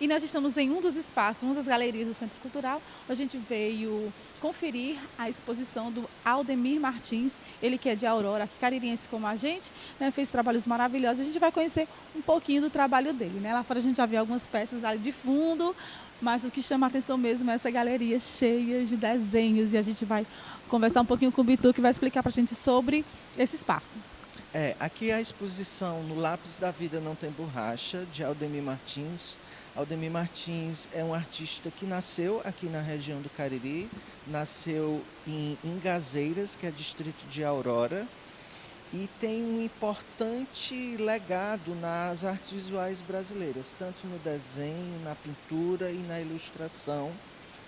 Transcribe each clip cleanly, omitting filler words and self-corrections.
E nós estamos em um dos espaços, uma das galerias do Centro Cultural. A gente veio conferir a exposição do Aldemir Martins, ele que é de Aurora, aqui caririense como a gente, né, fez trabalhos maravilhosos. A gente vai conhecer um pouquinho do trabalho dele, né? Lá fora a gente já viu algumas peças ali de fundo, mas o que chama a atenção mesmo é essa galeria cheia de desenhos. E a gente vai conversar um pouquinho com o Bitu, que vai explicar para a gente sobre esse espaço. Aqui a exposição No Lápis da Vida Não Tem Borracha, de Aldemir Martins. Aldemir Martins é um artista que nasceu aqui na região do Cariri, nasceu em Ingazeiras, que é distrito de Aurora, e tem um importante legado nas artes visuais brasileiras, tanto no desenho, na pintura e na ilustração.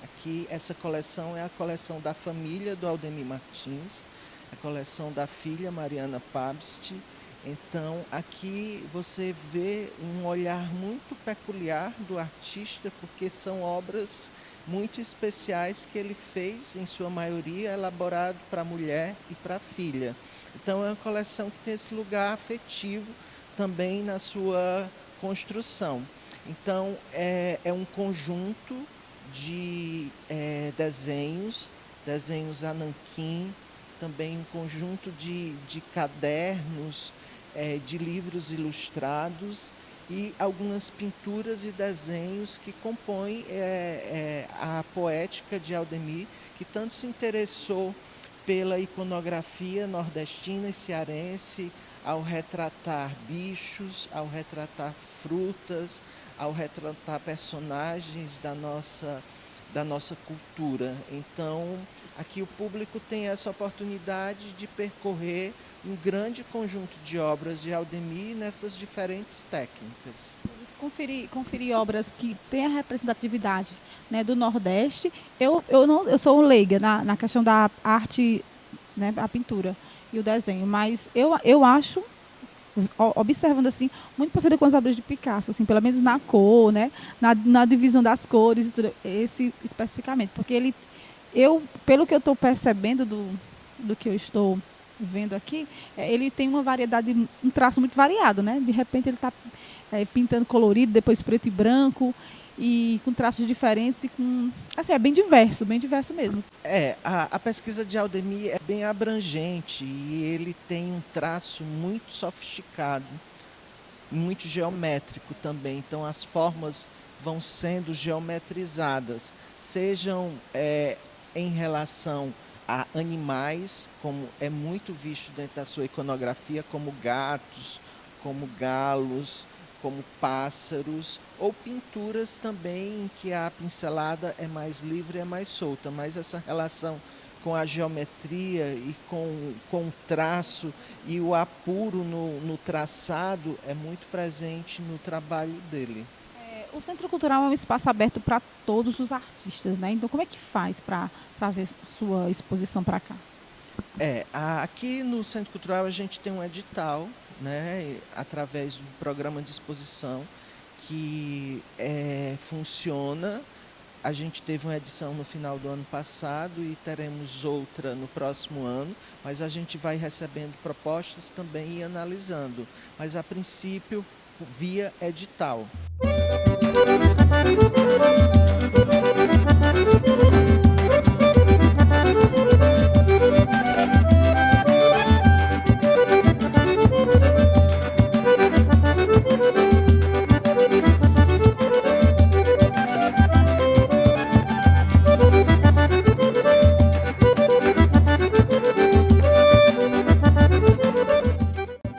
Aqui, essa coleção é a coleção da família do Aldemir Martins, a coleção da filha Mariana Pabst. Então, aqui você vê um olhar muito peculiar do artista, porque são obras muito especiais que ele fez, em sua maioria, elaborado para a mulher e para a filha. Então, é uma coleção que tem esse lugar afetivo também na sua construção. Então, é um conjunto de desenhos a nanquim, também um conjunto de cadernos, de livros ilustrados e algumas pinturas e desenhos que compõem a poética de Aldemir, que tanto se interessou pela iconografia nordestina e cearense, ao retratar bichos, ao retratar frutas, ao retratar personagens da nossa cultura. Então, aqui o público tem essa oportunidade de percorrer um grande conjunto de obras de Aldemir nessas diferentes técnicas. Conferir obras que têm a representatividade, né, do Nordeste. Eu sou leiga na questão da arte, né, a pintura e o desenho, mas eu acho, observando assim, muito parecido com as obras de Picasso, assim, pelo menos na cor, né, na divisão das cores, e tudo, esse especificamente, porque pelo que eu estou percebendo do que eu estou vendo aqui, ele tem uma variedade, um traço muito variado, né? De repente ele está pintando colorido, depois preto e branco, e com traços diferentes, e com, assim, é bem diverso mesmo. A pesquisa de Aldemir é bem abrangente e ele tem um traço muito sofisticado, muito geométrico também. Então as formas vão sendo geometrizadas, sejam em relação a animais, como é muito visto dentro da sua iconografia, como gatos, como galos, como pássaros, ou pinturas também em que a pincelada é mais livre, é mais solta, mas essa relação com a geometria e com o traço e o apuro no traçado é muito presente no trabalho dele. O Centro Cultural é um espaço aberto para todos os artistas, né? Então, como é que faz para fazer sua exposição para cá? Aqui no Centro Cultural a gente tem um edital, né, através do programa de exposição que funciona. A gente teve uma edição no final do ano passado e teremos outra no próximo ano, mas a gente vai recebendo propostas também e analisando, mas a princípio via edital.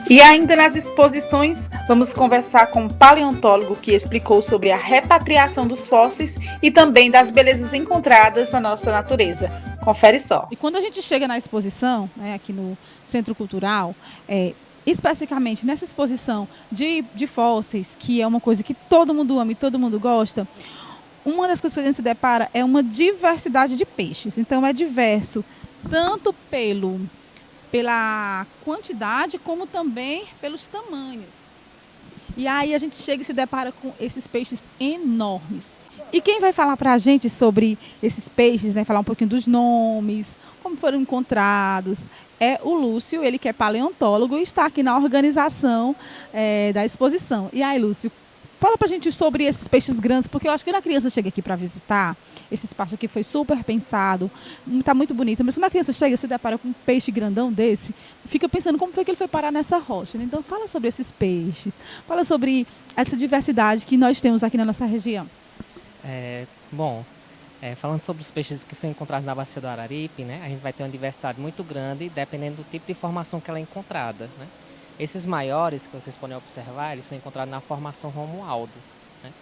E ainda nas exposições, vamos conversar com um paleontólogo que explicou sobre a repatriação dos fósseis e também das belezas encontradas na nossa natureza. Confere só. E quando a gente chega na exposição, né, aqui no Centro Cultural, especificamente nessa exposição de fósseis, que é uma coisa que todo mundo ama e todo mundo gosta, uma das coisas que a gente se depara é uma diversidade de peixes. Então é diverso tanto pela quantidade, como também pelos tamanhos. E aí a gente chega e se depara com esses peixes enormes. E quem vai falar para a gente sobre esses peixes, né, falar um pouquinho dos nomes, como foram encontrados, é o Lúcio, ele que é paleontólogo e está aqui na organização da exposição. E aí, Lúcio, Fala pra gente sobre esses peixes grandes, porque eu acho que quando a criança chega aqui para visitar, esse espaço aqui foi super pensado, tá muito bonito, mas quando a criança chega e se depara com um peixe grandão desse, fica pensando como foi que ele foi parar nessa rocha, né? Então fala sobre esses peixes, fala sobre essa diversidade que nós temos aqui na nossa região. Bom, falando sobre os peixes que são encontrados na bacia do Araripe, né, a gente vai ter uma diversidade muito grande, dependendo do tipo de formação que ela é encontrada, né. Esses maiores que vocês podem observar, eles são encontrados na formação Romualdo, né,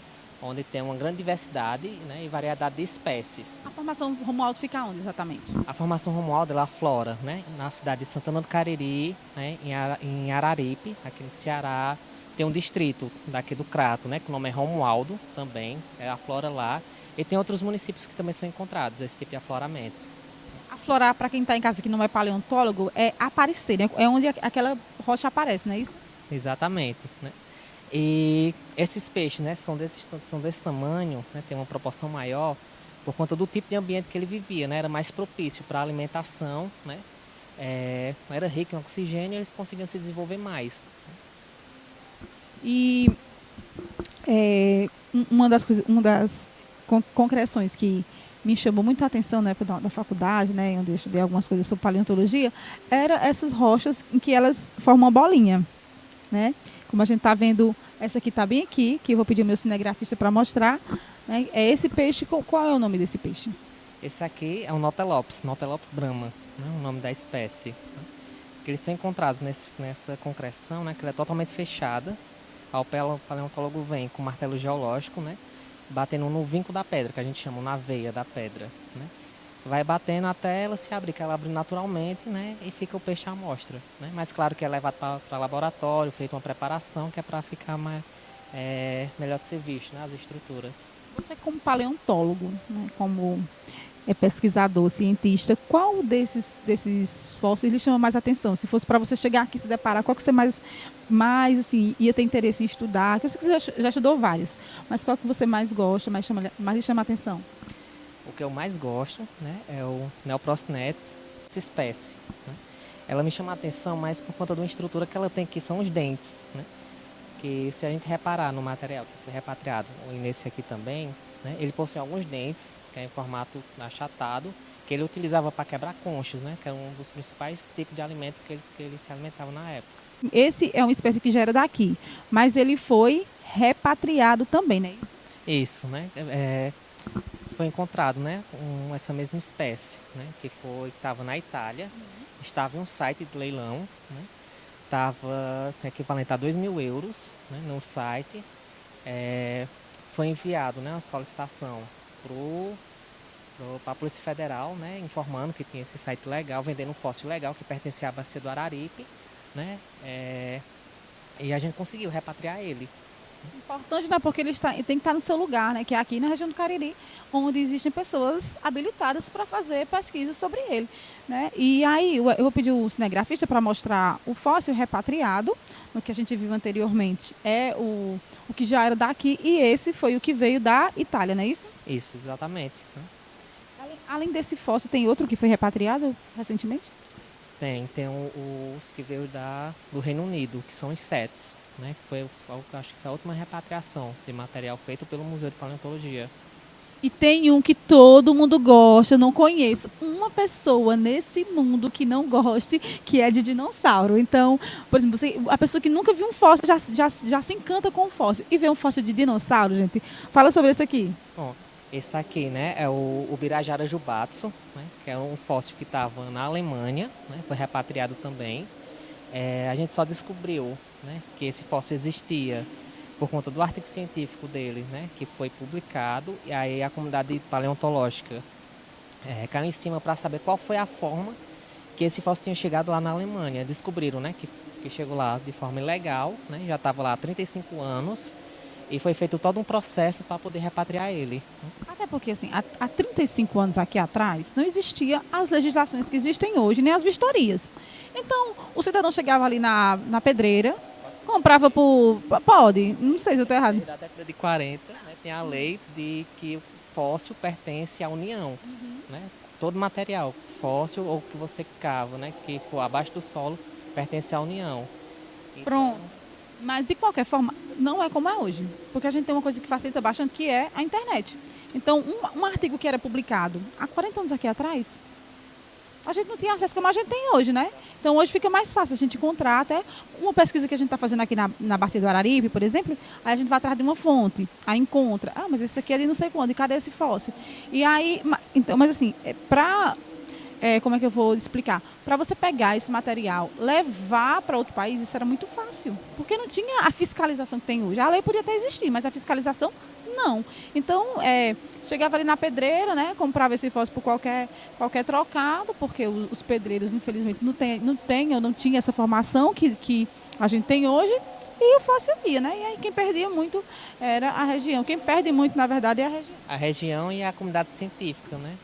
onde tem uma grande diversidade, né, e variedade de espécies. A formação Romualdo fica onde exatamente? A formação Romualdo ela aflora, né, na cidade de Santana do Cariri, né, em Araripe, aqui no Ceará. Tem um distrito daqui do Crato, né, que o nome é Romualdo também, aflora lá. E tem outros municípios que também são encontrados esse tipo de afloramento. Aflorar, para quem está em casa que não é paleontólogo, é aparecer, né? É onde aquela rocha aparece, não é isso? Exatamente, né? E esses peixes, né, são desse tamanho, né, tem uma proporção maior por conta do tipo de ambiente que ele vivia, né? Era mais propício para a alimentação, né? Era rico em oxigênio e eles conseguiam se desenvolver mais. E uma das concreções que me chamou muito a atenção na época da faculdade, né, onde eu estudei algumas coisas sobre paleontologia, era essas rochas em que elas formam uma bolinha, né? Como a gente está vendo, essa aqui está bem aqui, que eu vou pedir ao meu cinegrafista para mostrar, né? É esse peixe, qual é o nome desse peixe? Esse aqui é um Notelops brahma, né, o nome da espécie. Né? Que eles são encontrados nessa concreção, né, que ela é totalmente fechada. O paleontólogo vem com martelo geológico, né, batendo no vinco da pedra, que a gente chama na veia da pedra. Né? Vai batendo até ela se abrir, que ela abre naturalmente, né, e fica o peixe à mostra. Né? Mas claro que é levado para laboratório, feita uma preparação, que é para ficar melhor de ser visto, né, as estruturas. Você como paleontólogo, né, como pesquisador, cientista, qual desses fósseis lhe chama mais atenção? Se fosse para você chegar aqui e se deparar, qual que você mais assim, ia ter interesse em estudar? Que eu sei que você já estudou vários, mas qual que você mais gosta, mais lhe chama a atenção? O que eu mais gosto, né, é o Neoprosthenetes, essa espécie. Né? Ela me chama a atenção mais por conta de uma estrutura que ela tem, que são os dentes. Né? Que se a gente reparar no material que foi repatriado, e nesse aqui também, né, ele possui alguns dentes, que é em formato achatado, que ele utilizava para quebrar conchas, né, que é um dos principais tipos de alimento que ele se alimentava na época. Esse é uma espécie que já era daqui, mas ele foi repatriado também, né? Isso, né? Foi encontrado, né, essa mesma espécie, né, que estava na Itália, estava em um site de leilão, né, estava equivalente a 2.000 euros, né, no site. Foi enviado, né, uma solicitação para a Polícia Federal, né, informando que tinha esse site legal, vendendo um fóssil legal que pertencia à bacia do Araripe, né, e a gente conseguiu repatriar ele. Importante, né? Porque ele tem que estar no seu lugar, né? Que é aqui na região do Cariri, onde existem pessoas habilitadas para fazer pesquisas sobre ele, né? E aí eu vou pedir o cinegrafista para mostrar o fóssil repatriado, no que a gente viu anteriormente é o que já era daqui, e esse foi o que veio da Itália, não é isso? Isso, exatamente. Né? Além desse fóssil, tem outro que foi repatriado recentemente? Tem os que veio do Reino Unido, que são insetos. Né, que acho que foi a última repatriação de material feito pelo Museu de Paleontologia. E tem um que todo mundo gosta, eu não conheço uma pessoa nesse mundo que não goste, que é de dinossauro. Então, por exemplo, a pessoa que nunca viu um fóssil já se encanta com o fóssil. E vê um fóssil de dinossauro, gente, fala sobre esse aqui. Bom, esse aqui, né, é o Birajara jubatsu, né, que é um fóssil que estava na Alemanha, né, foi repatriado também. A gente só descobriu, né, que esse fóssil existia por conta do artigo científico dele, né, que foi publicado, e aí a comunidade paleontológica caiu em cima para saber qual foi a forma que esse fóssil tinha chegado lá na Alemanha. Descobriram, né, que chegou lá de forma ilegal, né, já estava lá há 35 anos, e foi feito todo um processo para poder repatriar ele. Até porque, assim, há 35 anos aqui atrás, não existia as legislações que existem hoje, nem as vistorias. Então, o cidadão chegava ali na pedreira, comprava por... Pode, não sei se eu estou errado. Da década de 40, né, tem a lei de que o fóssil pertence à União. Né? Todo material, fóssil ou que você cava, né, que for abaixo do solo, pertence à União. Então, Pronto. Mas, de qualquer forma, não é como é hoje. Porque a gente tem uma coisa que facilita bastante, que é a internet. Então, um artigo que era publicado há 40 anos aqui atrás, a gente não tinha acesso como a gente tem hoje, né? Então, hoje fica mais fácil a gente encontrar até uma pesquisa que a gente está fazendo aqui na Bacia do Araripe, por exemplo, aí a gente vai atrás de uma fonte, aí encontra, mas esse aqui é de não sei quando, e cadê esse fóssil? E aí, então, mas assim, como é que eu vou explicar? Para você pegar esse material, levar para outro país, isso era muito fácil, porque não tinha a fiscalização que tem hoje. A lei podia até existir, mas a fiscalização não. Então, chegava ali na pedreira, né, comprava esse fóssil por qualquer trocado, porque os pedreiros, infelizmente, não tinha essa formação que a gente tem hoje, e o fóssil ia, né? E aí quem perdia muito era a região. Quem perde muito, na verdade, é a região. A região e a comunidade científica, né?